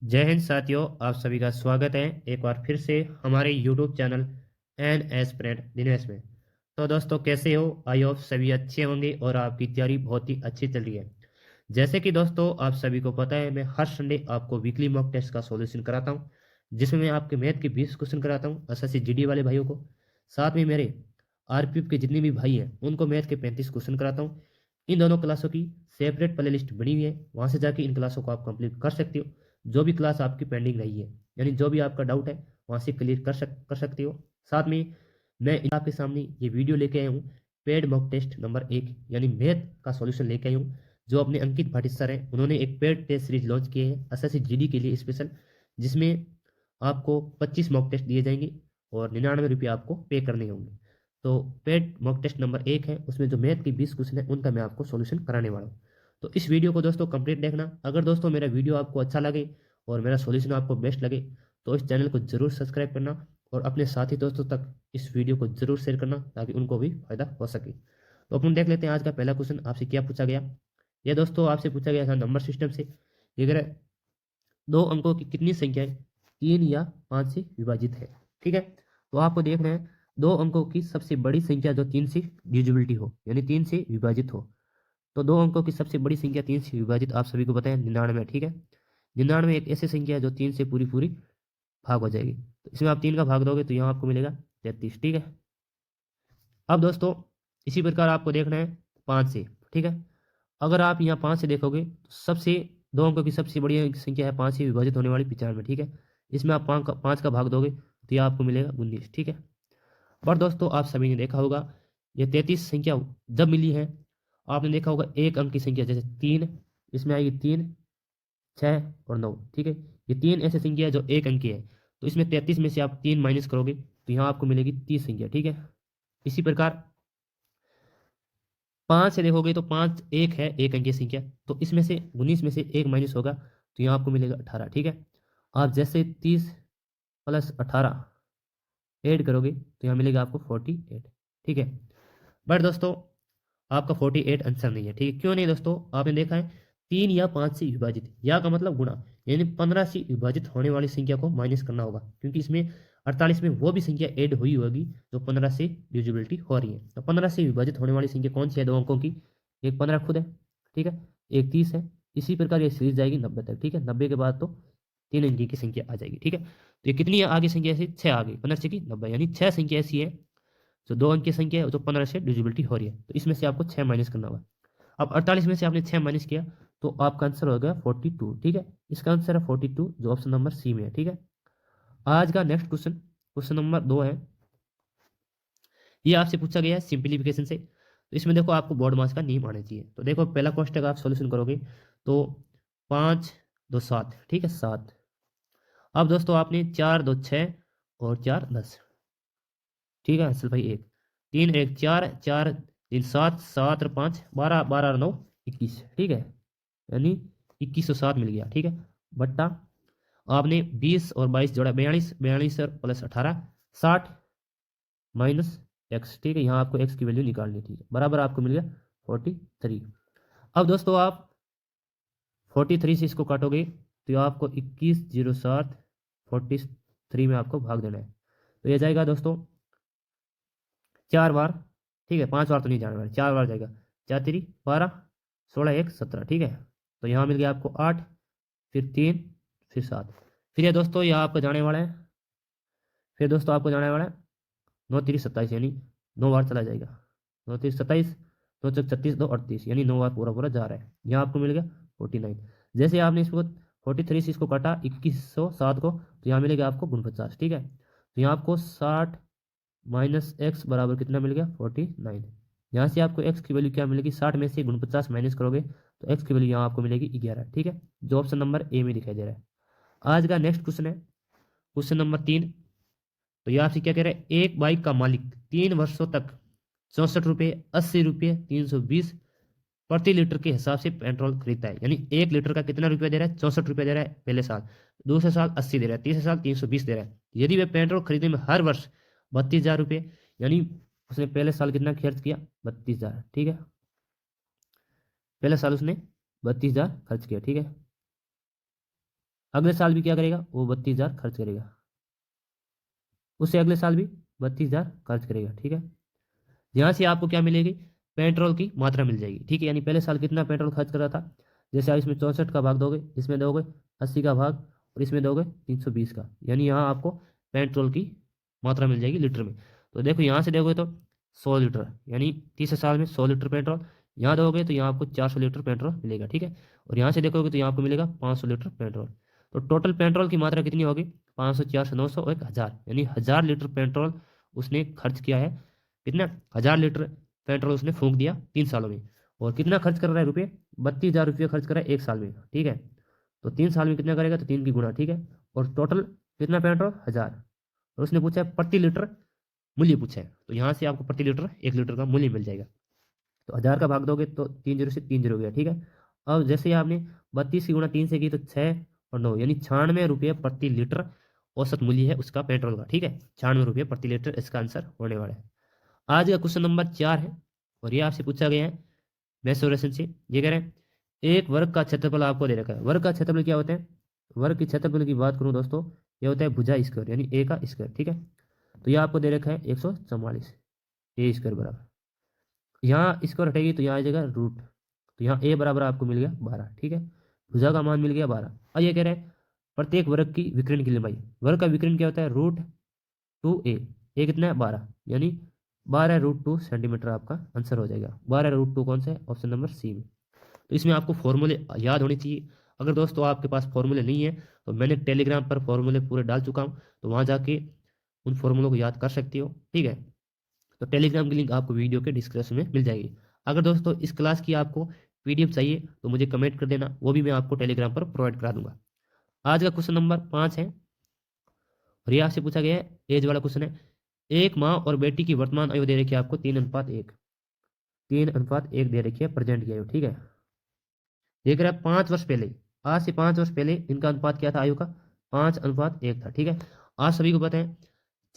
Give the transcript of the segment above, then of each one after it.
जय हिंद साथियों, आप सभी का स्वागत है एक बार फिर से हमारे YouTube channel N S friend Dinesh में। तो दोस्तों, कैसे हो? आई होप सभी अच्छे होंगे और आपकी तैयारी बहुत ही अच्छी चल रही है। जैसे कि दोस्तों, आप सभी को पता है, मैं हर संडे आपको वीकली मॉक टेस्ट का सॉल्यूशन कराता हूं, जिसमें मैं आपके मैथ के 20 क्वेश्चन कराता हूं एसएससी जीडी वाले भाइयों को। साथ में मेरे आरपीएफ के जितने भी भाई हैं उनको मैथ के 35 क्वेश्चन कराता हूं। इन दोनों क्लासों की सेपरेट प्ले लिस्ट बनी हुई है, वहां से जाके इन क्लासों को आप कंप्लीट कर सकते हो। जो भी क्लास आपकी पेंडिंग रही है, यानी जो भी आपका डाउट है, वहाँ से क्लियर कर सकते हो। साथ में मैं आपके सामने ये वीडियो लेके आया हूँ, पेड मॉक टेस्ट नंबर 1 यानी मैथ का सॉल्यूशन लेके आया हूँ। जो अपने अंकित भाटी सर हैं, उन्होंने एक पेड टेस्ट सीरीज लॉन्च किए हैं एसएससी जीडी के लिए स्पेशल, जिसमें आपको 25 मॉक टेस्ट दिए जाएंगे और 99 रुपये आपको पे करने होंगे। तो पेड मॉक टेस्ट नंबर 1 है, उसमें जो मैथ के 20 क्वेश्चन है उनका मैं आपको सॉल्यूशन कराने वाला हूँ। तो इस वीडियो को दोस्तों कंप्लीट देखना। अगर दोस्तों मेरा वीडियो आपको अच्छा लगे और मेरा सॉल्यूशन आपको बेस्ट लगे, तो इस चैनल को जरूर सब्सक्राइब करना और अपने साथी दोस्तों तक इस वीडियो को जरूर शेयर करना, ताकि उनको भी फायदा हो सके। तो अपन देख लेते हैं आज का पहला क्वेश्चन आपसे क्या पूछा गया। यह दोस्तों आपसे पूछा गया था नंबर सिस्टम से। ये कह रहा है, दो अंकों की कितनी संख्याएं 3 या 5 से विभाजित है। ठीक है, तो आपको देखना है दो अंकों की सबसे बड़ी संख्या जो 3 से डिविजिबिलिटी हो, यानी 3 से विभाजित हो। तो दो अंकों की सबसे बड़ी संख्या 3 से विभाजित आप सभी को पता है 99। ठीक है, 99 एक ऐसी संख्या है जो 3 से पूरी पूरी भाग हो जाएगी। तो इसमें आप 3 का भाग दोगे तो यहाँ आपको मिलेगा 33। ठीक है, अब दोस्तों इसी प्रकार आपको देखना है 5 से। ठीक है, अगर आप यहाँ 5 से देखोगे तो सबसे दो अंकों की सबसे बड़ी संख्या है 5 से विभाजित होने वाली 95। ठीक है, इसमें आप 5 का भाग दोगे तो यह आपको मिलेगा 19। ठीक है, और दोस्तों आप सभी ने देखा होगा, ये 33 संख्या जब मिली है, आपने देखा होगा एक अंक की संख्या जैसे 3, इसमें आएगी 3, 6 और 9। ठीक है, ये 3 ऐसी संख्या है जो एक अंक की है। तो इसमें 33 में से आप 3 माइनस करोगे तो यहाँ आपको मिलेगी 30 संख्या। ठीक है, इसी प्रकार 5 से देखोगे तो 5 एक है एक अंक की संख्या, तो इसमें से 19 में से एक माइनस होगा तो यहाँ आपको मिलेगा 18। ठीक है, आप जैसे 30 प्लस 18 ऐड करोगे तो यहाँ मिलेगा आपको 48। ठीक है, बट दोस्तों आपका 48 आंसर नहीं है। ठीक है, क्यों नहीं दोस्तों? आपने देखा है 3 या 5 से विभाजित, या का मतलब गुणा, यानी 15 से विभाजित होने वाली संख्या को माइनस करना होगा, क्योंकि इसमें 48 में वो भी संख्या ऐड हुई होगी जो 15 से डिविजिबिलिटी हो रही है। तो 15 से विभाजित होने वाली संख्या कौन सी है दो अंकों की? एक 15 खुद है, ठीक है, एक 30 है। इसी प्रकार ये सीरीज जाएगी 90 तक। ठीक है, 90 के बाद तो 3 अंक की संख्या आ जाएगी। ठीक है, तो ये कितनी आगे संख्या ऐसी 6 आ गई, 15 से की 90, यानी 6 संख्या ऐसी है जो दो अंक की संख्या है, जो 15 से डिविजिबिलिटी हो रही है। तो इसमें से आपको 6 माइनस करना होगा। अब 48 में से आपने 6 माइनस किया तो आपका आंसर हो गया 42। ठीक है, इसका आंसर है 42, जो ऑप्शन नंबर सी में है। ठीक है, आज का नेक्स्ट क्वेश्चन, क्वेश्चन नंबर 2 है। ये आपसे पूछा गया है सिंप्लीफिकेशन से। तो इसमें देखो आपको बोर्ड मास का नियम आना चाहिए। तो देखो पहला क्वेश्चन का आप सोल्यूशन करोगे तो 5 2 7। ठीक है, 7। अब दोस्तों आपने 4 2 6 और 4 10। ठीक है, आंसर भाई 1 3 1 4 4 3 7 7 और 5 12 12 और 9 21। ठीक है, यानी 2107 मिल गया। ठीक है, बट्टा आपने 20 और 22 जोड़ा 42, 42 और प्लस 18 60 माइनस एक्स। ठीक है, यहाँ आपको एक्स की वैल्यू निकालनी थी, बराबर आपको मिल गया 43। अब दोस्तों आप 43 से इसको काटोगे तो ये आपको 2107 43 में आपको भाग देना है। तो ये जाएगा दोस्तों 4 बार। ठीक है, 5 बार तो नहीं जाने वाला, 4 बार जाएगा। 4 3 12 16 1 17। ठीक है, तो यहाँ मिल गया आपको 8, फिर 3, फिर 7। फिर ये दोस्तों यहाँ आपको जाने वाला है, फिर दोस्तों आपको जाने वाला है 9 3 27, यानी 9 बार चला जाएगा। 9 3 27, 9 4 36, 2 38, यानी 9 बार पूरा पूरा जा रहा है। यहाँ आपको मिल गया 49। जैसे आपने इसको 43 से इसको काटा 2107 को, तो यहाँ मिलेगा आपको 49। ठीक है, तो यहाँ आपको 60 माइनस एक्स बराबर कितना मिल गया 49। यहाँ से आपको एक्स की वैल्यू क्या मिलेगी, 60 में से 49 माइनस करोगे तो एक्स की वैल्यू यहाँ आपको मिलेगी 11। ठीक है, जो ऑप्शन नंबर ए में दिखाई दे रहा है। आज का नेक्स्ट क्वेश्चन है क्वेश्चन नंबर 3। तो ये आपसे क्या कह रहा है, एक बाइक का मालिक 3 वर्षों तक 64 रुपये 80 रुपये 320 प्रति लीटर के हिसाब से पेट्रोल खरीदता है। यानी 1 लीटर का कितना रुपया दे रहा है, 64 रुपये दे रहा है पहले साल, दूसरे साल 80 दे रहा है, तीसरे साल 320 दे रहा है। यदि वह पेट्रोल खरीदने में हर वर्ष 32,000 रुपये, यानी उसने पहले साल कितना खर्च किया 32,000। ठीक है, पहले साल उसने 32,000 खर्च किया। ठीक है, अगले साल भी क्या करेगा, वो 32,000 खर्च करेगा, उससे अगले साल भी 32,000 खर्च करेगा। ठीक है, यहाँ से आपको क्या मिलेगी, पेट्रोल की मात्रा मिल जाएगी। ठीक है, यानी पहले साल कितना पेट्रोल खर्च कर रहा था, जैसे आप इसमें 64 का भाग दोगे, इसमें दोगे 80 का भाग, और इसमें दोगे 320 का, यानी यहाँ आपको पेट्रोल की मात्रा मिल जाएगी लीटर में। तो देखो यहाँ से देखोगे तो 100 लीटर, यानी तीसरे साल में 100 लीटर पेट्रोल, यहाँ दोगे तो यहाँ आपको 400 लीटर पेट्रोल मिलेगा। ठीक है, और यहाँ से देखोगे तो यहाँ आपको मिलेगा 500 लीटर पेट्रोल। तो टोटल पेट्रोल की मात्रा कितनी होगी, 500, 400, 900 और 1,000, यानी 1,000 लीटर पेट्रोल उसने खर्च किया है। कितना, 1,000 लीटर पेट्रोल उसने फूंक दिया 3 सालों में। और कितना खर्च कर रहा है रुपये, 32,000 रुपये खर्च कर रहा है 1 साल में। ठीक है, तो 3 साल में कितना करेगा, तो 3 की गुना। ठीक है, और टोटल कितना पेट्रोल, 1,000, और उसने पूछा है प्रति लीटर मूल्य पूछा है, तो यहाँ से आपको प्रति लीटर 1 लीटर का मूल्य मिल जाएगा। तो 1,000 का भाग दोगे तो 3 जीरो से 3 जीरो गया। ठीक है, अब जैसे ही आपने 32 की गुणा 3 से की तो 6 और 9, यानी 96 रुपये प्रति लीटर औसत मूल्य है उसका पेट्रोल का। ठीक है, 96 रुपये प्रति लीटर इसका आंसर होने वाला है। आज का क्वेश्चन नंबर 4 है, और ये आपसे पूछा गया है मेसोरेशन से। ये कह रहे हैं एक वर्ग का क्षेत्रफल आपको दे रखा है। वर्ग का क्षेत्रफल क्या होता है, वर्ग के क्षेत्रफल की बात करूं दोस्तों, ये होता है भुजा स्क्वायर, यानी ए का स्क्वायर। ठीक है, तो ये आपको दे रखा है 144 ए स्क्वायर बराबर, यहाँ स्क्वायर हटेगी तो यहाँ आ जाएगा रूट, तो यहाँ ए बराबर आपको मिल गया 12। ठीक है, भुजा का मान मिल गया 12। और ये कह रहे हैं प्रत्येक वर्ग की विकर्ण की लंबाई, वर्ग का विकर्ण क्या होता है, √2a, ए कितना है 12, यानी 12√2 सेंटीमीटर आपका आंसर हो जाएगा। 12√2 कौन सा है, ऑप्शन नंबर सी में। तो इसमें आपको फॉर्मूले याद होने चाहिए। अगर दोस्तों आपके पास फॉर्मूले नहीं है तो मैंने टेलीग्राम पर फॉर्मूले पूरे डाल चुका हूँ, तो वहाँ जाके उन फॉर्मूलों को याद कर सकती हो। ठीक है, तो टेलीग्राम की लिंक आपको वीडियो के डिस्क्रिप्शन में मिल जाएगी। अगर दोस्तों इस क्लास की आपको पीडीएफ चाहिए तो मुझे कमेंट कर देना, वो भी मैं आपको टेलीग्राम पर प्रोवाइड करा दूंगा। आज का क्वेश्चन नंबर 5 है, और ये आपसे पूछा गया है एज वाला क्वेश्चन है। एक माँ और बेटी की वर्तमान आयु दे रखी है आपको 3:1, 3:1 दे रखी है प्रेजेंट की आयु। ठीक है, देख रहे हैं 5 वर्ष पहले, आज से 5 वर्ष पहले इनका अनुपात क्या था आयु का, 5:1 था। ठीक है, आज सभी को पता है,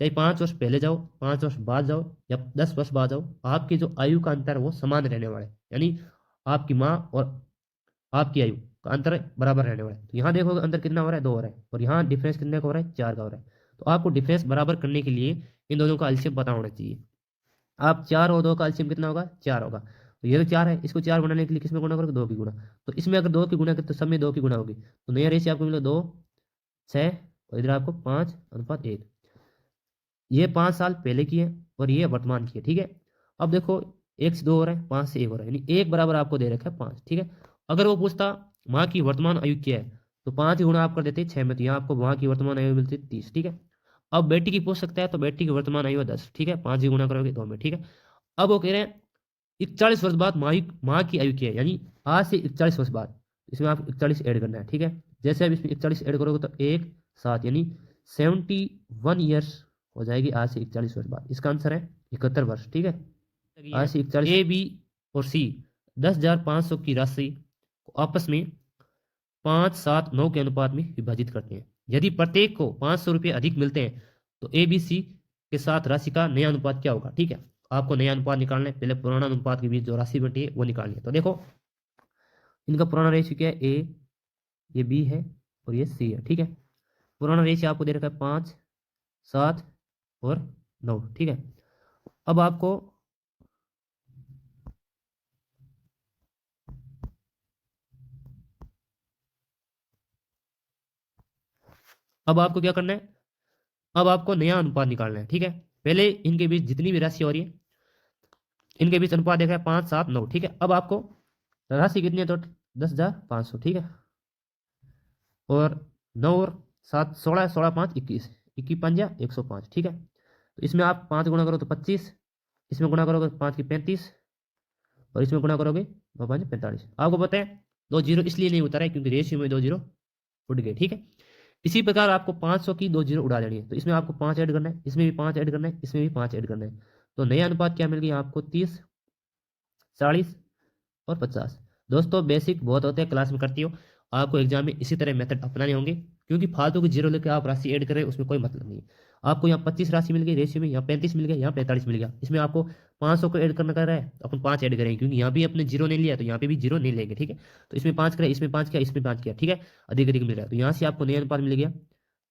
चाहे 5 वर्ष पहले जाओ, 5 वर्ष बाद जाओ, या 10 वर्ष बाद जाओ, आपकी जो आयु का अंतर है वो समान रहने वाला है, यानी आपकी माँ और आपकी आयु का अंतर बराबर रहने वाला है। तो यहाँ देखोगे अंतर कितना हो रहा है, 2 हो रहा है, और यहाँ डिफरेंस कितने का हो रहा है, 4 का हो रहा है। तो आपको डिफरेंस बराबर करने के लिए इन दोनों का एलसीएम पता होना चाहिए। आप 4 और 2 का एलसीएम कितना होगा, 4 होगा। तो ये तो 4 है, इसको 4 बनाने के लिए किसमें गुणा करोगे, 2 की गुणा। तो इसमें अगर 2 की गुणा करें तो सब में 2 की गुणा होगी, तो नया रेशियो आपको मिलेगा 2, 6, और इधर आपको 5:1। ये 5 साल पहले की है और ये वर्तमान की है। ठीक है, अब देखो 1 से 2 हो रहा है, 5 से 1 हो रहा है, यानी 1 बराबर आपको दे रखा है 5। ठीक है, अगर वो पूछता माँ की वर्तमान आयु क्या है, तो 5 गुणा आप कर देते 6 में, तो यहाँ आपको माँ की वर्तमान आयु मिलती है 30। ठीक है, अब बेटी की पूछ सकता है, तो बेटी की वर्तमान आयु है 10। ठीक है, 5 गुणा करोगे 2 में। ठीक है, अब वो कह रहे हैं 41 वर्ष बाद माँ की आयु क्या है, यानी आज से 41 वर्ष बाद, इसमें आप 41 ऐड करना है। ठीक है, जैसे आप इसमें 41 ऐड करोगे तो 1 7, यानी 71 ईयर्स हो जाएगी आज से 41 वर्ष बाद। इसका आंसर है 71 वर्ष। ठीक है, आज से 41, ए बी और सी 10,500 की राशि को आपस में 5 7 9 के अनुपात में विभाजित करते हैं। यदि प्रत्येक को 500 रुपये अधिक मिलते हैं तो ए बी सी के साथ राशि का नया अनुपात क्या होगा। ठीक है, आपको नया अनुपात निकालना है, पहले पुराना अनुपात के बीच जो राशि बटी है वो निकालनी है। तो देखो इनका पुराना रेशियो क्या है, ए, ये बी है और ये सी है। ठीक है, पुराना रेशियो आपको दे रखा है 5 7 और 9। ठीक है, अब आपको क्या करना है, अब आपको नया अनुपात निकालना है। ठीक है, पहले इनके बीच जितनी भी राशि हो रही है, इनके बीच अनुपात देखा है 5 7 9। ठीक है, अब आपको राशि कितनी है, तो 10,500। ठीक है, और 9 और 7 16, 16 5 21, 21 पंजा 105। ठीक है, तो इसमें आप 5 गुणा करो तो 25, इसमें गुणा करोगे 5 की 35, और इसमें गुणा करोगे 9 5 45। आपको पता है 2 जीरो इसलिए नहीं उतारा है क्योंकि रेशियो में 2 जीरो उड़ गए। ठीक है, इसी प्रकार आपको 500 की 2 जीरो उड़ा देनी है, तो इसमें आपको 5 ऐड करना है, इसमें भी 5 ऐड करना है, इसमें भी 5 ऐड करना है। तो नया अनुपात क्या मिल गया आपको, 30 40 और 50। दोस्तों बेसिक बहुत होते हैं, क्लास में करती हो, आपको एग्जाम में इसी तरह मेथड अपनाने होंगे, क्योंकि फालतू की जीरो लेकर आप राशि ऐड कर रहे हैं उसमें कोई मतलब नहीं है। आपको यहाँ 25 राशि मिल गई रेशियो में, यहाँ 35 मिल गया, यहाँ 45 मिल गया, इसमें आपको 500 को ऐड करना कर रहा है तो अपन 5 ऐड करेंगे, क्योंकि यहाँ भी अपने जीरो नहीं लिया तो यहाँ पे भी जीरो नहीं लेंगे, ठीक है। तो इसमें 5 करें, इसमें 5 किया, इसमें 5 किया, ठीक है, अधिक अधिक मिल रहा है। तो यहाँ से आपको नया अनुपात मिल गया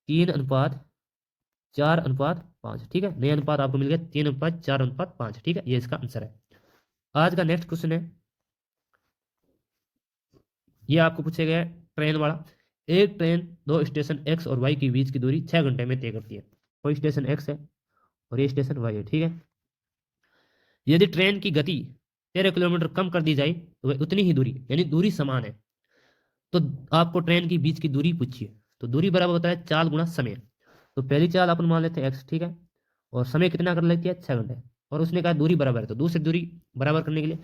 3:4:5, ठीक है, नया अनुपात आपको मिल गया 3:4:5, ठीक है, ये इसका आंसर है। आज का नेक्स्ट क्वेश्चन है, ये आपको पूछा गया है ट्रेन वाला। एक ट्रेन दो स्टेशन एक्स और वाई के बीच की दूरी 6 घंटे में तय करती है। कोई स्टेशन एक्स है और ये स्टेशन वाई है, ठीक है। यदि ट्रेन की गति 13 किलोमीटर कम कर दी जाए तो वह उतनी ही दूरी, यानी दूरी समान है, तो आपको ट्रेन की बीच की दूरी पूछिए। तो दूरी बराबर होता है चाल गुणा समय। तो पहली चाल अपन मान लेते हैं एक्स, ठीक है, और समय कितना कर लेती है 6 घंटे, और उसने कहा दूरी बराबर है, तो दूसरी दूरी बराबर करने के लिए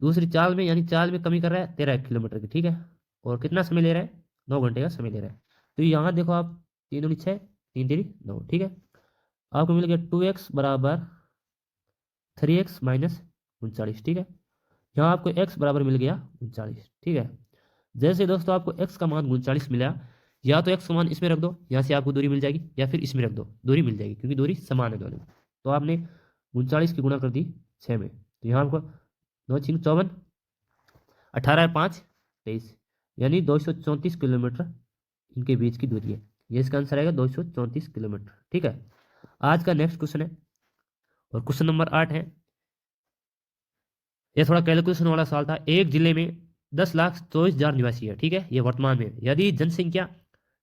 दूसरी चाल में, यानी चाल में कमी कर रहा है 13 किलोमीटर की, ठीक है, और कितना समय ले रहा है 9 घंटे का समय ले रहा है। तो यहाँ देखो आप 3 दूनी 6, 3 3 9, ठीक है, आपको मिल गया 2x बराबर 3x माइनस 39, ठीक है। यहाँ आपको x बराबर मिल गया 39, ठीक है। जैसे दोस्तों आपको x का मान 39 मिला, या तो x का मान इसमें रख दो, यहाँ से आपको दूरी मिल जाएगी, या फिर इसमें रख दो, दूरी मिल जाएगी, क्योंकि दूरी समान है दोनों। तो आपने 39 की गुणा कर दी 6 में, तो यहाँ आपको 9 6 54, 18 5 23, यानी 234 किलोमीटर इनके बीच की दूरी है। ये इसका आंसर आएगा 234 किलोमीटर, ठीक है। आज का नेक्स्ट क्वेश्चन है, और क्वेश्चन नंबर 8 है। ये थोड़ा कैलकुलेशन वाला सवाल था। एक जिले में 10,24,000 निवासी है, ठीक है, ये वर्तमान में। यदि जनसंख्या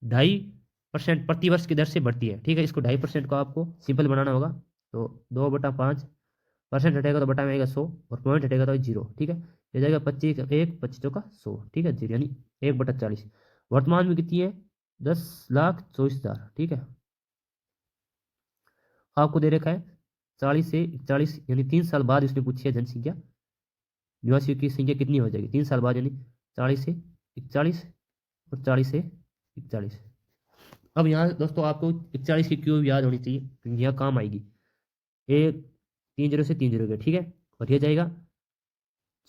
2.5% प्रति वर्ष की दर से बढ़ती है, ठीक है, इसको 2.5% को आपको सिंपल बनाना होगा। तो 2/5% हटेगा तो बटा में आएगा 100, और पॉइंट हटेगा तो 0, ठीक है, ये जाएगा 25 1 25 चौका 100, ठीक है, 0 यानी 1/40। वर्तमान में कितनी है 10,24,000, ठीक है। आपको दे रखा है 40 से 41, यानी 3 साल बाद इसने पूछी है जनसंख्या, निवासियों की संख्या कितनी हो जाएगी 3 साल बाद, यानी 40 से 41 और 40 से 41। अब यहाँ दोस्तों आपको 41 की क्यूब याद होनी चाहिए, क्योंकि यहाँ काम आएगी। एक 3 0 से 3 0 गया, ठीक है, और यह जाएगा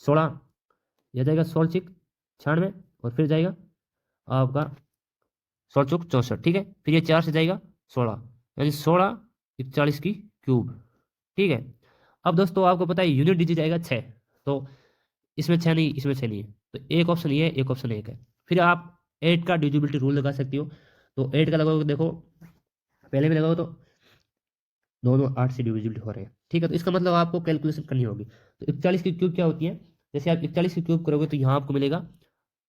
16, यह जाएगा 16 6 96, और फिर जाएगा आपका 16 चौक 64, ठीक है, फिर ये 4 से जाएगा 16, यानी 16 41 की क्यूब, ठीक है। अब दोस्तों आपको पता है यूनिट डिजिट आएगा 6, तो इसमें 6 नहीं, इसमें 6 नहीं है, तो एक ऑप्शन ये है, एक ऑप्शन एक है। फिर आप 8 का डिविजिबिलिटी रूल लगा सकती हो। तो 8 का लगाओगे, देखो पहले में लगाओ तो दोनों 8 से डिविजिबिलिटी हो रहे हैं, ठीक है। तो इसका मतलब आपको कैलकुलेशन करनी होगी। तो 41 की क्यूब क्या होती है, जैसे आप 41 की क्यूब करोगे तो यहाँ आपको मिलेगा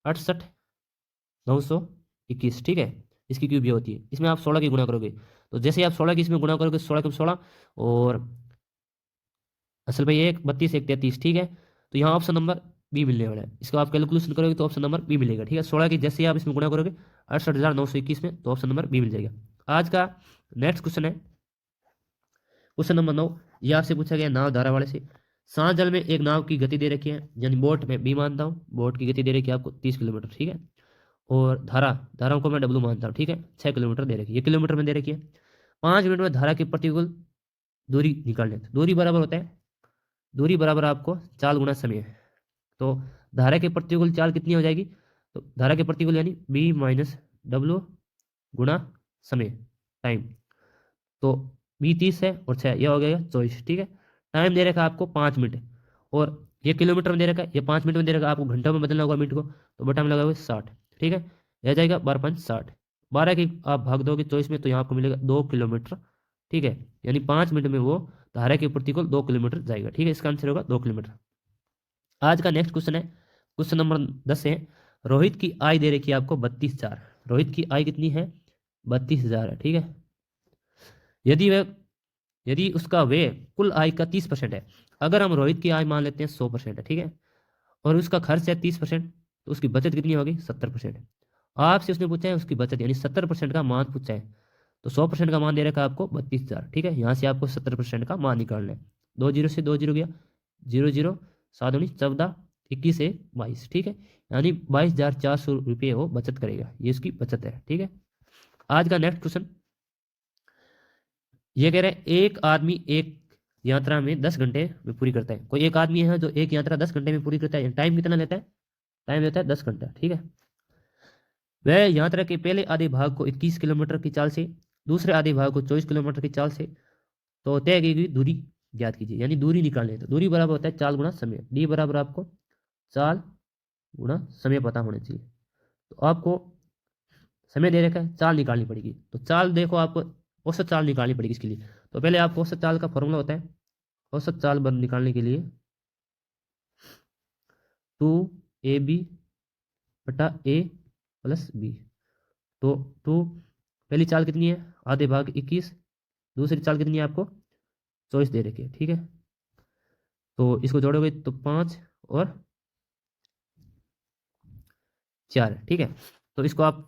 68,921, ठीक है, इसकी क्यूब ये होती है। इसमें आप 16 की गुणा करोगे, तो जैसे आप 16 की इसमें गुणा करोगे 16 के 16, और असल में ये 32 1 33, ठीक है। तो यहाँ ऑप्शन नंबर बी मिलने वाला है। इसको आप कैलकुलेशन करोगे तो ऑप्शन नंबर बी मिलेगा, ठीक है। 16 की जैसे ही आप इसमें गुणा करोगे 68,921 में, तो ऑप्शन नंबर बी मिल जाएगा। आज का नेक्स्ट क्वेश्चन है क्वेश्चन नंबर 9। ये आपसे पूछा गया नाव धारा वाले से। शांत जल में एक नाव की गति दे रखी है, यानी बोट में बी मानता हूँ, बोट की गति दे रखी है आपको 30 किलोमीटर, ठीक है, और धारा को मैं डब्लू मानता हूँ, ठीक है, 6 किलोमीटर दे रखी है, ये किलोमीटर में दे रखी है। 5 मिनट में धारा की प्रतिकूल दूरी निकाल लेते। दूरी बराबर होता है, दूरी बराबर आपको चाल गुणा समय है। तो धारा के प्रतिकूल चाल कितनी हो जाएगी, तो धारा के प्रतिकूल यानी बी माइनस डब्लू गुणा समय टाइम। तो बी 30 है और 6, यह हो गया 24, ठीक है। टाइम दे रखा है आपको 5 मिनट, और ये किलोमीटर में दे रखा है, ये 5 मिनट में दे रखा है, आपको घंटों में बदलना होगा मिनट को, तो बटा में लगा हुआ 60, ठीक है, यह जाएगा 12 5 60। 12 की आप भाग दोगे 24 में, तो यहाँ आपको मिलेगा 2 किलोमीटर, ठीक है, यानी 5 मिनट में वो धारा के प्रतिकूल 2 किलोमीटर जाएगा, ठीक है, इसका आंसर होगा 2 किलोमीटर। आज का नेक्स्ट क्वेश्चन है क्वेश्चन नंबर 10 है। रोहित की आय दे रखी है आपको 32,000। रोहित की आय कितनी है 32,000 है, ठीक है। यदि उसका व्यय कुल आय का 30% है, अगर हम रोहित की आय मान लेते हैं 100% है, ठीक है, और उसका खर्च है 30%, तो उसकी बचत कितनी होगी 70%। आपसे उसने पूछा है उसकी बचत, यानी 70% का मान पूछा है। तो 100% का मान दे रखा है आपको 32,000, ठीक है, यहाँ से आपको 70% का मान निकालना है। 2 0 से 2 0 गया, 0 0 7 19 14 21 से 22, ठीक है, यानी 22,400 रुपये वो बचत करेगा, ये उसकी बचत है, ठीक है। आज का नेक्स्ट क्वेश्चन ये कह रहे हैं एक आदमी एक यात्रा में 10 घंटे में पूरी करता है। कोई एक आदमी है जो एक यात्रा 10 घंटे में पूरी करता है, टाइम कितना लेता है, टाइम लेता है 10 घंटा, ठीक है। वह यहाँ तरह के पहले आधे भाग को 21 किलोमीटर की चाल से, दूसरे आधे भाग को 24 किलोमीटर की चाल से तो तय की गई दूरी ज्ञात कीजिए। यानी दूरी निकालनी है, तो दूरी बराबर होता है चाल गुणा समय। डी बराबर आपको चाल गुणा समय पता होना चाहिए। तो आपको समय दे रखा है, चाल निकालनी पड़ेगी। तो चाल देखो, आपको औसत चाल निकालनी पड़ेगी इसके लिए। तो पहले आपको औसत चाल का फॉर्मूला होता है, औसत चाल बन निकालने के लिए 2ab बटा ए प्लस बी। तो 2 पहली चाल कितनी है, आधे भाग 21, दूसरी चाल कितनी है आपको 24 दे रखी है, ठीक है। तो इसको जोड़ोगे तो 5 और 4, ठीक है। तो इसको आप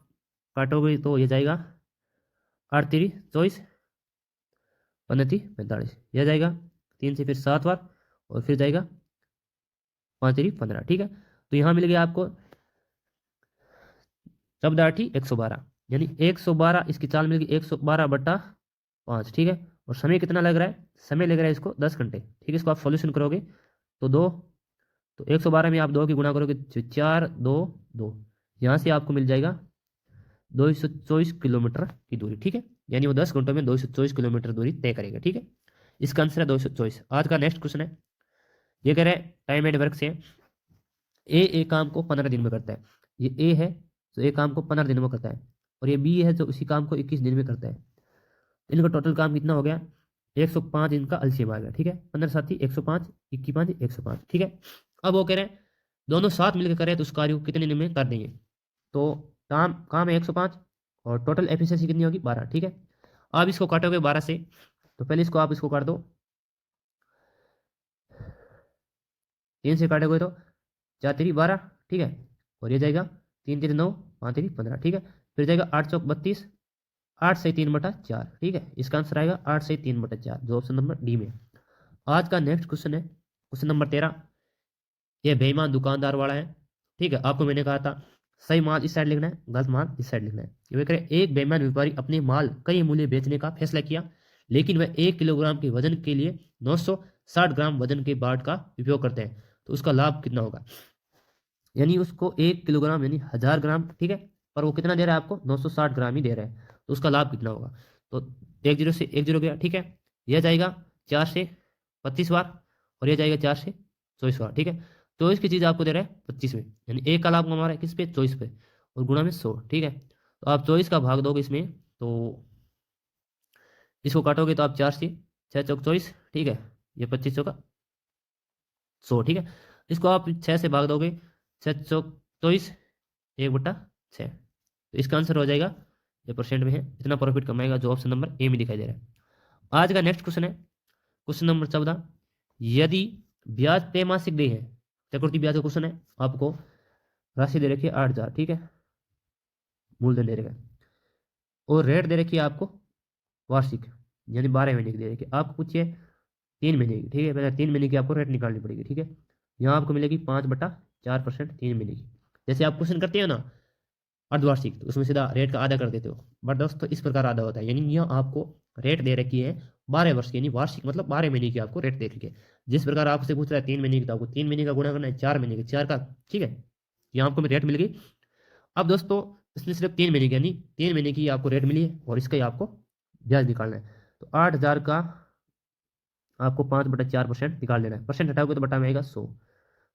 काटोगे तो ये जाएगा 8 3 24, 15 3 45, यह जाएगा 3 से फिर 7 बार और फिर जाएगा 5 3 15, ठीक है। तो यहाँ मिल गया आपको 14 112, यानी 112 इसकी चाल मिल गई 112 बटा 5, ठीक है। और समय कितना लग रहा है, समय लग रहा है इसको 10 घंटे, ठीक है। इसको आप सॉल्यूशन करोगे तो 2, तो 112 में आप 2 की गुणा करोगे तो 4 2 2, यहाँ से आपको मिल जाएगा 224 किलोमीटर की दूरी, ठीक है। यानी वो 10 घंटों में 224 किलोमीटर दूरी तय करेगा, ठीक है। इसका आंसर है 224। आज का नेक्स्ट क्वेश्चन है, ये कह रहे हैं टाइम एंड वर्क से ए काम को 15 दिन में करता है। ये ए है तो ए काम को 15 दिन में करता है, और ये बी है जो उसी काम को 21 दिन में करता है। इनका टोटल काम कितना हो गया, 105 इनका एलसीएम आ गया, ठीक है। 15 साथी 105, 21 5 105, ठीक है। अब वो कह रहे हैं दोनों साथ मिलकर करें तो उस कार्य को कितने दिन में कर देंगे। तो काम काम है 105 और टोटल एफिशिएंसी कितनी होगी 12, ठीक है। अब इसको काटोगे 12 से, तो पहले इसको आप इसको काट दो, 3 से काटोगे तो 4 3 12, ठीक है। और ये जाएगा 3 3 9, 5 3 15, ठीक है। फिर जाएगा 8 चौक 32, 8 से 3 बटा 4, ठीक है। इसका आंसर आएगा 8 से 3 बटा 4, जो ऑप्शन नंबर डी में। आज का नेक्स्ट क्वेश्चन है क्वेश्चन नंबर 13। ये बेईमान दुकानदार वाला है, ठीक है। आपको मैंने कहा था सही माल इस साइड लिखना है, गलत माल इस साइड लिखना है। ये कह रहे एक बेईमान व्यापारी अपने माल कई मूल्य बेचने का फैसला किया, लेकिन वह 1 किलोग्राम के वजन के लिए 960 ग्राम वजन के बाट का उपयोग करते हैं, तो उसका लाभ कितना होगा। यानी उसको 1 किलोग्राम यानी 1000 ग्राम, ठीक है, पर वो कितना दे रहा है आपको 960 ग्राम ही दे रहा है, तो उसका लाभ कितना होगा। तो 1 0 से 1 0 गया, ठीक है। यह जाएगा 4 से 25 बार और यह जाएगा 4 से 24 बार, ठीक है। 24 की चीज़ आपको दे रहा है 25 में, यानी 1 का लाभ कमा रहा है किस पे 24 पे, और गुणा में 100, ठीक है। तो आप 24 का भाग दोगे इसमें, तो इसको काटोगे तो आप 4 से 6 चौक 24, ठीक है। ये 25 चौका 100, ठीक है। इसको आप 6 से भाग दोगे, 6 चौक 24, 1 बटा 6, तो इसका आंसर हो जाएगा, ये परसेंट में है, इतना प्रॉफिट कमाएगा, जो ऑप्शन नंबर ए में दिखाई दे रहा है। आज का नेक्स्ट क्वेश्चन है क्वेश्चन नंबर 14। यदि ब्याज त्रैमासिक देय है, चक्रवृद्धि ब्याज का क्वेश्चन है, आपको राशि दे रखी है 8000, ठीक है, मूलधन दे रखा है, और रेट दे रखी है आपको वार्षिक, यानी 12 महीने की दे रखी है। आपको पूछिए 3 महीने की, ठीक है। पहले 3 महीने की आपको रेट निकालनी पड़ेगी, ठीक है। यहाँ आपको मिलेगी 5/4% 3 महीने की। जैसे आप क्वेश्चन करते हो ना अर्धवार्षिक, तो उसमें सीधा रेट का आधा कर देते हो, बट दोस्तों इस प्रकार आधा होता है, यानी यहाँ आपको रेट दे रखी है 12 वर्ष की, यानी वार्षिक मतलब 12 महीने की आपको रेट दे रखी है। जिस प्रकार आपसे पूछ रहा है 3 महीने की, तो आपको 3 महीने का गुणा करना है 4 महीने के 4 का, ठीक है। यहाँ आपको रेट मिल गई। अब दोस्तों इसने सिर्फ 3 महीने की, यानी 3 महीने की आपको रेट मिली है, और इसका ही आपको ब्याज निकालना है। तो 8000 का आपको 5/4% निकाल लेना है। परसेंट हटाओगे तो बटा में आएगा 100,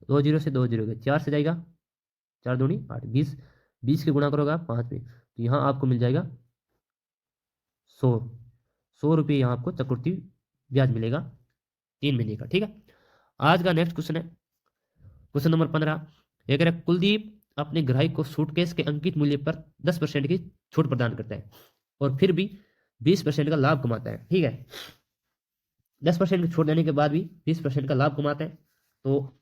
2 0 से 2 0 गए, 4 से जाएगा 4 दूनी 8, 20, 20 के गुणा करोगे आप 5 में, तो यहाँ आपको मिल जाएगा 100 रुपये, यहाँ आपको चक्रवृद्धि ब्याज मिलेगा 3 महीने का, ठीक है। आज का नेक्स्ट क्वेश्चन है क्वेश्चन नंबर 15। एक है कुलदीप अपने ग्राहक को सूटकेस के अंकित मूल्य पर 10% की छूट प्रदान करता है, और फिर भी 20% का लाभ कमाता है, ठीक है। 10% की छूट देने के बाद भी 20% का लाभ कमाता है। तो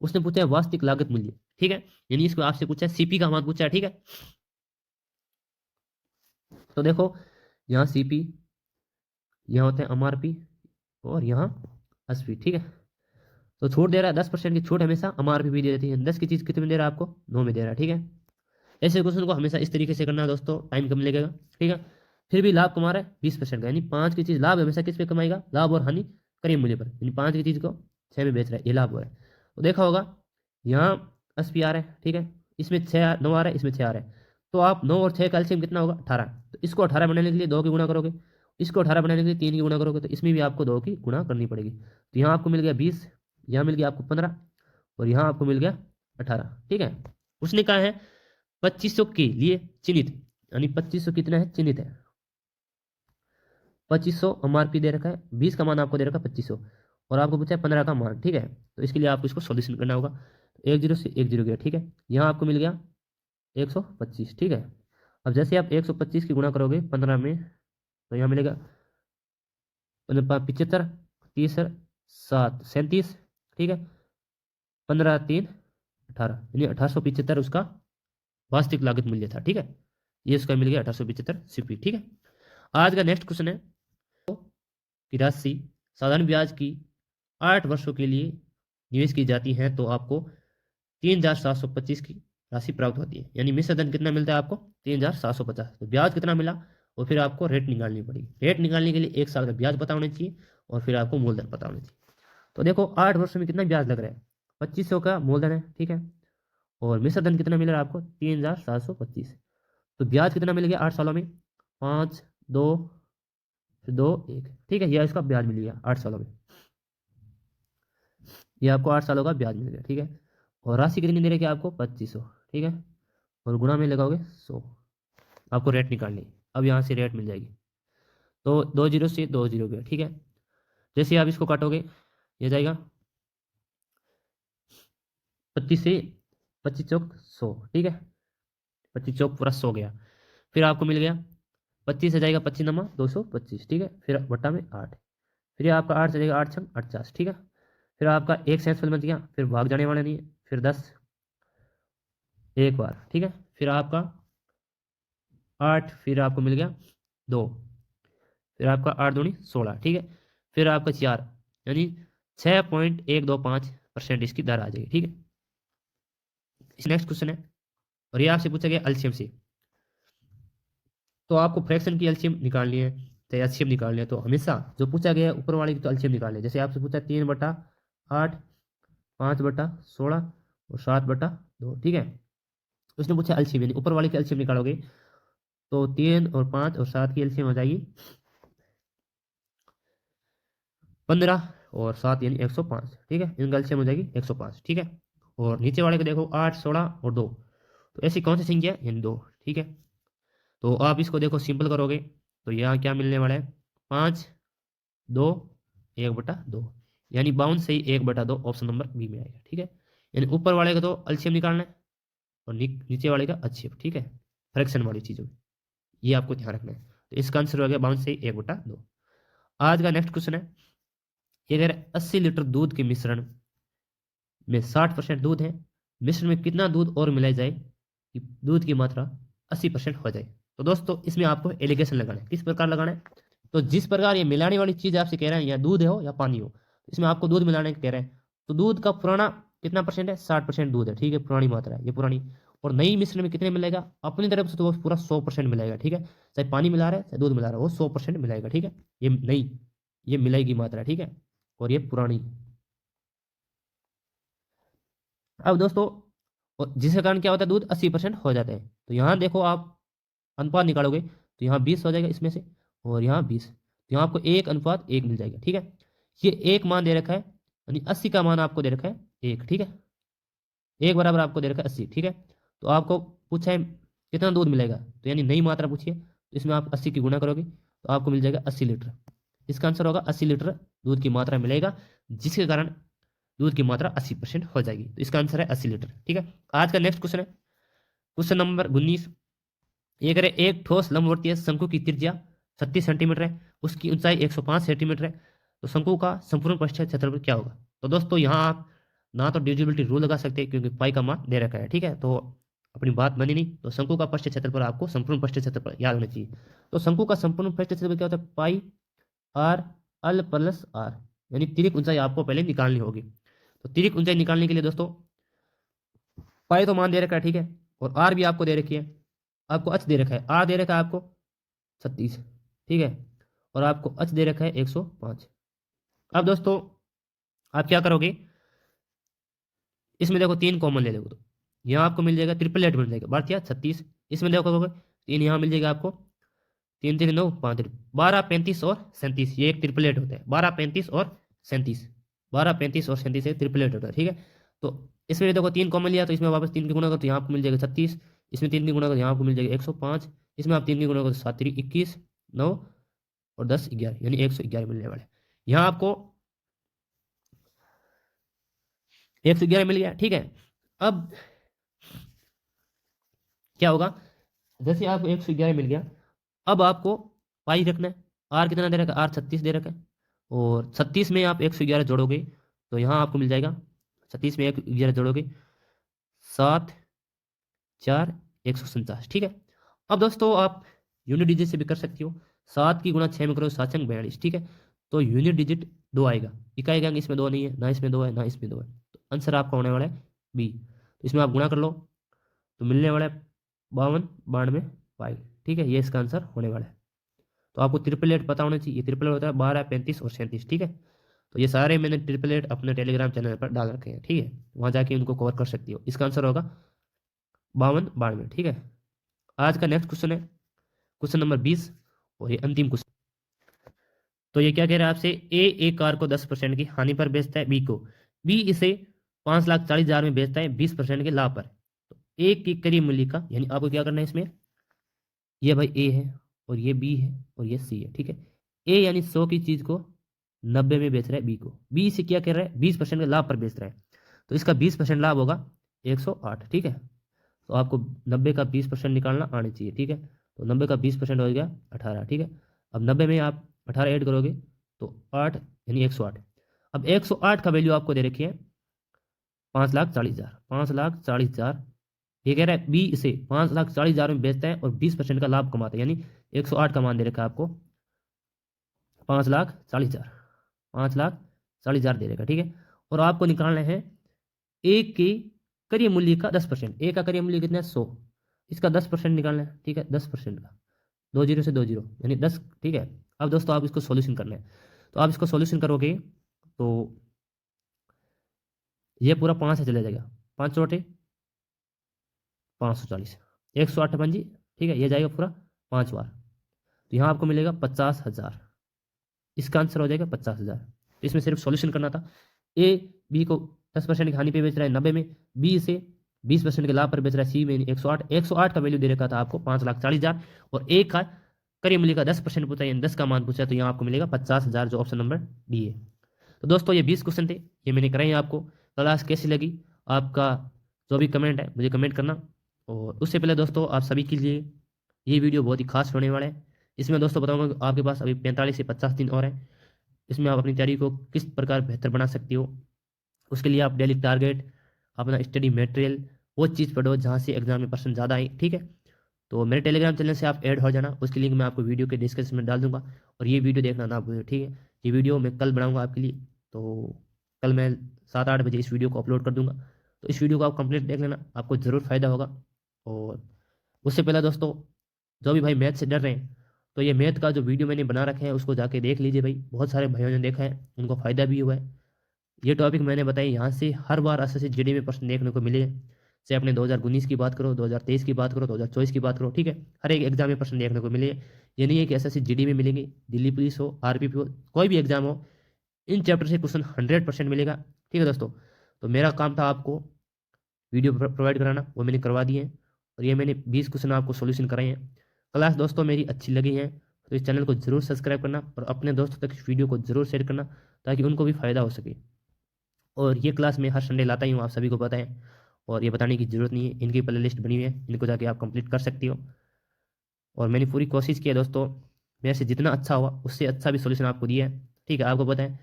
उसने पूछा है वास्तविक लागत मूल्य, ठीक है, यानी इसको आपसे पूछा है सीपी का मान पूछा है, ठीक है। तो देखो यहाँ सीपी, यहाँ होते हैं एमआरपी, और यहाँ एसपी, ठीक है। तो छूट दे रहा है 10% की छूट, हमेशा एमआरपी भी दे देती है। 10 की चीज़ कितने में दे रहा है आपको 9 में दे रहा है, ठीक है। ऐसे क्वेश्चन को हमेशा इस तरीके से करना है दोस्तों, टाइम कम लगेगा, ठीक है। फिर भी लाभ कमा रहा है 20% का, यानी 5 की चीज़ लाभ हमेशा किस पे कमाएगा, लाभ और हानि करीब मूल्य पर, यानी 5 की चीज़ को 6 में बेच रहा है, ये लाभ हो रहा है। तो देखा होगा यहाँ 80 आ रहा है, ठीक है, इसमें 6 9 आ रहा है, इसमें 6 आ रहा है, तो आप 9 और 6 का एलसीएम कितना होगा 18। तो इसको 18 बनाने के लिए 2 की गुणा करोगे, इसको 18 बनाने के लिए 3 की गुणा करोगे, तो इसमें भी आपको 2 की गुणा करनी पड़ेगी। तो यहाँ आपको मिल गया 20, यहाँ मिल गया आपको 15 और यहाँ आपको मिल गया 18। ठीक है, उसने कहा है 2500 के लिए चिन्हित, यानी 2500 कितना है चिन्हित है। 2500 एमआरपी दे रखा है, 20 का मान आपको दे रखा है 2500 और आपको पूछा है 15 का मान। ठीक है, तो इसके लिए आपको इसको सोल्यूशन करना होगा। 10 से 10 गया। ठीक है, यहाँ आपको मिल गया 125। ठीक है, अब जैसे आप 125 की गुणा करोगे 15 में, तो यहाँ मिलेगा 75, 30, 7, 37। ठीक है, 15, 3, 18, यानी 1875 उसका वास्तविक लागत मूल्य था। ठीक है, ये उसका मिल गया 1875 सीपी। ठीक है, आज का नेक्स्ट क्वेश्चन है कि राशि साधारण ब्याज की 8 वर्षों के लिए निवेश की जाती है तो आपको 3725 की राशि प्राप्त होती है, यानी मिश्र धन कितना मिलता है आपको 3750। तो ब्याज कितना मिला और फिर आपको रेट निकालनी पड़ेगी। रेट निकालने के लिए 1 साल का ब्याज पता होना चाहिए और फिर आपको मूलधन पता होना चाहिए। तो देखो 8 वर्षों में कितना ब्याज लग रहा है, 2500 का मूलधन है। ठीक है, और मिश्र धन कितना मिल रहा है आपको 3725। तो ब्याज कितना मिल गया 8 सालों में 5, 2, 2, 1। ठीक है, यह इसका ब्याज मिल गया 8 सालों में, यह आपको 8 सालों का ब्याज मिल गया। ठीक है, और राशि कितनी दे रखी है आपको 2500। ठीक है, और गुणा में लगाओगे 100, आपको रेट निकालनी। अब यहाँ से रेट मिल जाएगी, तो 2 जीरो से 2 जीरो गया। ठीक है, जैसे आप इसको काटोगे ये जाएगा 25 से 25 चौक 100। ठीक है, 25 चौक पूरा 100 गया। फिर आपको मिल गया 25 से जाएगा 25 नमा 225। ठीक है, फिर बट्टा में 8, फिर आपका 8 से जाएगा 8 छंग 48। ठीक है, फिर आपका एक सेंसफल बच गया, फिर भाग जाने वाला नहीं है, फिर 10 एक बार। ठीक है, फिर आपका 8, फिर आपको मिल गया 2, फिर आपका 8 दूनी 16। ठीक है, फिर आपका 4, यानी 6.125% इसकी दर आ जाएगी। ठीक है, इस नेक्स्ट क्वेश्चन है और ये आपसे पूछा गया एलसीएम से। तो आपको फ्रैक्शन की एलसीएम निकालनी है तो एलसीएम निकालनी है, तो हमेशा जो पूछा गया है ऊपर वाले की तो एलसीएम निकालनी है। जैसे आपसे पूछा 3/8, 5/16 और 7/2। ठीक है, उसने पूछा एलसीएम, यानी ऊपर वाले की एलसीएम निकालोगे तो 3 और 5 और 7 की एलसीएम हो जाएगी 15 और 7 यानी 105। ठीक है, इनका एलसीएम हो जाएगी 105। ठीक है, और नीचे वाले को देखो 8, 16 और 2, तो ऐसी कौन सी संख्या है यानी 2। ठीक है, तो आप इसको देखो सिंपल करोगे तो यहाँ क्या मिलने वाला है 5, 2, 1/2, यानी 52 से ही 1/2 ऑप्शन नंबर बी में आएगा। ठीक है, यानी ऊपर वाले का तो एलसीएम निकालना है और नीचे वाले का एचसीएफ। ठीक है, फ्रैक्शन वाली चीज़ों में ये आपको ध्यान रखना है। तो इसका आंसर हो गया 52 से 1/2। आज का नेक्स्ट क्वेश्चन है, ये कह रहा है 80 लीटर दूध के मिश्रण में 60% दूध है, मिश्रण में कितना दूध और मिलाई जाए कि दूध की मात्रा 80% हो जाए। तो दोस्तों इसमें आपको एलिगेशन लगाना है। किस प्रकार लगाना है, तो जिस प्रकार ये मिलाने वाली चीज आपसे कह रहा है या दूध हो या पानी हो, इसमें आपको दूध मिलाने कह रहे हैं। तो दूध का पुराना कितना परसेंट है 60% दूध है। ठीक है, पुरानी मात्रा है ये पुरानी, और नई मिश्रण में कितने मिलेगा अपनी तरफ से, तो वो पूरा 100% मिलाएगा। ठीक है, चाहे पानी मिला रहा है चाहे दूध मिला रहा है वो 100% मिलाएगा। ठीक है, ये नई ये मिलाएगी मात्रा। ठीक है, और ये पुरानी। अब दोस्तों और जिसके कारण क्या होता है दूध 80% हो जाता है। तो यहाँ देखो आप अनुपात निकालोगे तो यहाँ 20 हो जाएगा इसमें से, और यहाँ 20, तो यहाँ आपको 1:1 मिल जाएगा। ठीक है, ये एक मान दे रखा है, यानी 80 का मान आपको दे रखा है 1। ठीक है, 1 बराबर आपको दे रखा है 80। ठीक है, तो आपको पूछा है कितना दूध मिलेगा, तो यानी नई मात्रा पूछिए, तो इसमें आप 80 की गुणा करोगे तो आपको मिल जाएगा 80 लीटर। इसका आंसर होगा 80 लीटर दूध की मात्रा मिलेगा, जिसके कारण दूध की मात्रा 80% हो जाएगी। तो इसका आंसर है 80 लीटर। ठीक है, आज का नेक्स्ट क्वेश्चन है क्वेश्चन नंबर 19। ये करे एक ठोस लंबवर्तीय शंकु की त्रिज्या 36 सेंटीमीटर है, उसकी ऊंचाई 105 सेंटीमीटर है, तो शंकु का संपूर्ण पृष्ठीय क्षेत्रफल क्या होगा। तो दोस्तों यहाँ आप ना तो डिविजिबिलिटी रूल लगा सकते हैं क्योंकि पाई का मान दे रखा है। ठीक है, तो अपनी बात बनी नहीं, तो शंकु का पृष्ठीय क्षेत्रफल आपको संपूर्ण पृष्ठीय क्षेत्रफल याद होना चाहिए। तो शंकु का संपूर्ण पृष्ठीय क्षेत्रफल क्या होता है पाई आर एल प्लस आर, यानी तिरिक ऊंचाई आपको पहले निकालनी होगी। तो तिरिक ऊंचाई निकालने के लिए दोस्तों पाई तो मान दे रखा है। ठीक है, और आर भी आपको दे रखी है, आपको एच दे रखा है, आर दे रखा है आपको 36। ठीक है, और आपको एच दे रखा है 105। अब दोस्तों आप क्या करोगे, इसमें देखो 3 कॉमन ले लोगे तो यहाँ आपको मिल जाएगा 888 मिल जाएगा, बात क्या 36 इसमें देखोगे 3 यहाँ मिल जाएगा आपको, 3 3 9 5 12 35 और 37, ये एक ट्रिपलेट होता है, 12 35 और 37, 12 35 और 37 एक ट्रिपलेट होता है, ठीक है। तो इसमें देखो 3 कॉमन लिया तो इसमें वापस 3 की गुणा करो तो यहाँ आपको मिल जाएगा 36, इसमें 3 की गुणा करो यहाँ आपको मिल जाएगा 105, इसमें आप 3 की गुणा करो 7 3 21 9 और 10 11 यानी 111 मिलने वाले। यहाँ आपको 111 मिल गया, ठीक है। अब क्या होगा, जैसे आपको 111 मिल गया, अब आपको पाई रखना है। आर कितना दे रखा है, आर 36 दे रखा है, और 36 में आप 111 जोड़ोगे तो यहाँ आपको मिल जाएगा, 36 में 111 जोड़ोगे 7 4 147, ठीक है। अब दोस्तों आप यूनिट डिजिट से भी कर सकती हो, 7 की गुणा 6 में करो 7 छंग 42, ठीक है। तो यूनिट डिजिट 2 आएगा, इकाई अंक इसमें 2 नहीं है, ना इसमें 2 है ना इसमें 2 है, तो आंसर आपका होने वाला है बी। तो इसमें आप गुणा कर लो तो मिलने वाला है 52 92 पाई, ठीक है, ये इसका आंसर होने वाला है। तो आपको ट्रिपलेट पता होना चाहिए, ट्रिपलेट होता है 12 35 और 37, ठीक है। तो ये सारे मैंने ट्रिपलेट अपने टेलीग्राम चैनल पर डाल रखे हैं, ठीक है, वहाँ जाके उनको कवर कर सकती हो। इसका आंसर होगा 52 92, ठीक है। आज का नेक्स्ट क्वेश्चन है क्वेश्चन नंबर 20, और ये अंतिम क्वेश्चन। तो ये क्या कह रहा है आपसे, ए एक कार को 10% की हानि पर बेचता है बी को, बी इसे 5,40,000 में बेचता है 20% के लाभ पर। तो ए की करीब मूल्य का, यानी आपको क्या करना है इसमें, ये भाई ए है और ये बी है और ये सी है, ठीक है। ए यानी 100 की चीज को 90 में बेच रहा है बी को, बी से क्या कर रहा है 20% के लाभ पर बेच रहा है, तो इसका 20% लाभ होगा 108, ठीक है। तो आपको 90 का 20% निकालना आना चाहिए, ठीक है। तो 90 का 20% हो गया 18, ठीक है। अब 90 में आप 18 ऐड करोगे तो 8 यानी 108। अब 108 का वैल्यू आपको दे रखी है 5,40,000, 5,40,000। ये कह रहा है बी इसे 5,40,000 में बेचता है और 20% का लाभ कमाता है, यानी 108 का मान दे रखा है आपको 5,40,000, 5,40,000 दे रखा, ठीक है। और आपको निकालना है ए के करीय मूल्य का 10%, ए का करीय मूल्य कितना है 100, इसका 10% निकालना है, ठीक है, 10% का 2 जीरो से 2 जीरो यानी 10, ठीक है। अब दोस्तों आप इसको सॉल्यूशन करना है, तो आप इसको सॉल्यूशन करोगे तो ये पूरा 5 से चले जाएगा, 5 चौटे 540, 108 पंजी, ठीक है, ये जाएगा पूरा 5 बार, तो यहाँ आपको मिलेगा 50,000, इसका आंसर हो जाएगा 50,000। तो इसमें सिर्फ सॉल्यूशन करना था। ए बी को 10% की हानि पे बेच रहा है 90 में, बी से 20% के लाभ पर बेच रहा है सी में 108, 108 का वैल्यू दे रखा था आपको 5,40,000, और ए का करीय मूल्य का 10% पूछा, यानी 10 का मान पूछा, तो यहाँ आपको मिलेगा 50,000, जो ऑप्शन नंबर डी है। तो दोस्तों ये 20 क्वेश्चन थे, ये मैंने कराए हैं आपको। क्लास कैसी लगी आपका जो भी कमेंट है मुझे कमेंट करना, और उससे पहले दोस्तों आप सभी के लिए ये वीडियो बहुत ही खास होने वाला है। इसमें दोस्तों बताऊंगा कि आपके पास अभी 45 से 50 दिन और हैं, इसमें आप अपनी तैयारी को किस प्रकार बेहतर बना सकती हो। उसके लिए आप डेली टारगेट, अपना स्टडी मटेरियल, वो चीज़ पढ़ो जहाँ से एग्जाम में पर्सन ज़्यादा आए, ठीक है। तो मेरे टेलीग्राम चैनल से आप ऐड हो जाना, उसकी लिंक मैं आपको वीडियो के डिस्क्रिप्शन में डाल दूंगा, और ये वीडियो देखना ना भूलें, ठीक है। ये वीडियो मैं कल बनाऊंगा आपके लिए, तो कल मैं 7-8 बजे इस वीडियो को अपलोड कर दूंगा, तो इस वीडियो को आप कंप्लीट देख लेना, आपको ज़रूर फ़ायदा होगा। और उससे पहले दोस्तों जो भी भाई मैथ से डर रहे हैं, तो ये मैथ का जो वीडियो मैंने बना रखा है उसको जाके देख लीजिए भाई, बहुत सारे भाइयों ने देखा है, उनको फ़ायदा भी हुआ है। ये टॉपिक मैंने बताई, यहाँ से हर बार एसएससी जीडी में प्रश्न देखने को मिले, चाहे अपने 2019 की बात करो, 2023 की बात करो, 2024 की बात करो, ठीक है, हर एक एग्जाम में प्रश्न देखने को मिले। ये नहीं है कि एसएससी जीडी में मिलेंगे, दिल्ली पुलिस हो, आरपीपी हो, कोई भी एग्जाम हो, इन चैप्टर से क्वेश्चन 100% मिलेगा, ठीक है दोस्तों। तो मेरा काम था आपको वीडियो प्रोवाइड कराना, वो मैंने करवा दिए हैं, और ये मैंने 20 क्वेश्चन आपको सोल्यूशन कराए हैं। क्लास दोस्तों मेरी अच्छी लगी है तो इस चैनल को जरूर सब्सक्राइब करना, और अपने दोस्तों तक इस वीडियो को जरूर शेयर करना, ताकि उनको भी फ़ायदा हो सके। और ये क्लास मैं हर संडे लाता ही हूँ, आप सभी को पता है, और ये बताने की ज़रूरत नहीं है, इनकी प्ले लिस्ट बनी हुई है, इनको जाके आप कंप्लीट कर सकती हो। और मैंने पूरी कोशिश की है दोस्तों, मेरे से जितना अच्छा हुआ उससे अच्छा भी सोल्यूशन आपको दिया है, ठीक है। आपको पता है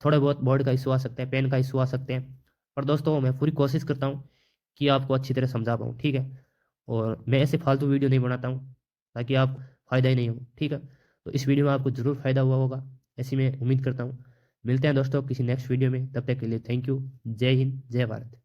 थोड़े बहुत बोर्ड का इशू आ सकता है, पेन का इशू आ सकते हैं, पर दोस्तों मैं पूरी कोशिश करता हूँ कि आपको अच्छी तरह समझा पाऊँ, ठीक है। और मैं ऐसे फालतू वीडियो नहीं बनाता हूँ ताकि आप फ़ायदा ही नहीं हो, ठीक है। तो इस वीडियो में आपको ज़रूर फ़ायदा हुआ होगा, ऐसी मैं उम्मीद करता हूँ। मिलते हैं दोस्तों किसी नेक्स्ट वीडियो में, तब तक के लिए थैंक यू। जय हिंद, जय भारत।